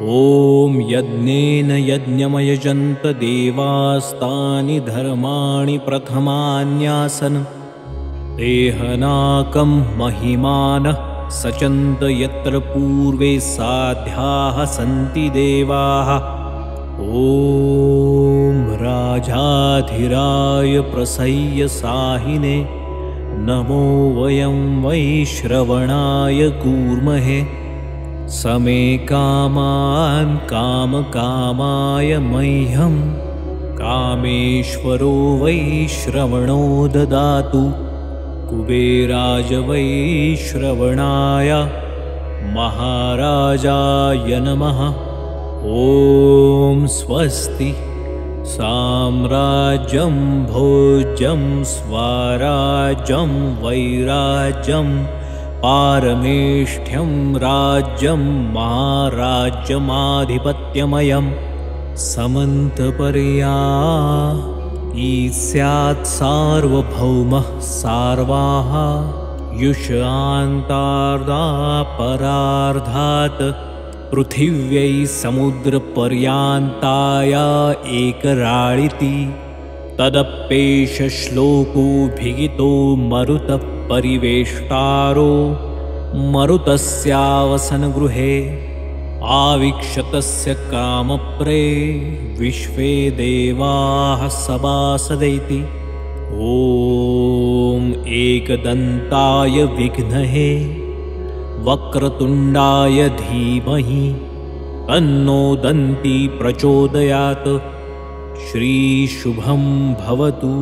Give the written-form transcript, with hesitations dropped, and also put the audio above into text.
ॐ यज्ञेन यज्ञमयजन्त देवास्तानि धर्माणि प्रथमान्यासन् तेहनाकं महिमानः सचन्त यत्र पूर्वे साध्याः सन्ति देवाः। ॐ राजाधिराय प्रसह्य साहिने नमो वयं वैश्रवणाय कूर्महे समे कामान् कामकामाय मह्यं कामेश्वरो वैश्रवणो ददातु। कुबेराज वैश्रवणाय महाराजाय नमः। ॐ स्वस्ति साम्राज्यं भोज्यं स्वराज्यं वैराज्यं पारमेष्ठ्यं राज्यं महाराज्यमाधिपत्यमयं समन्तपर्या ईस्यात् सार्वभौमः सार्वाः युषान्तार्दापरार्धात् पृथिव्यै समुद्रपर्यान्ताय एकराळिति तदप्येष श्लोकोऽभिहितो मरुतः परिवेष्टारो मरुतस्यावसनगृहे आवीक्षतस्य कामप्रे विश्वे देवाः सभासदैति। ॐ एकदन्ताय विघ्नहे वक्रतुण्डाय धीमहि तन्नो दन्ती प्रचोदयात्। श्रीशुभं भवतु।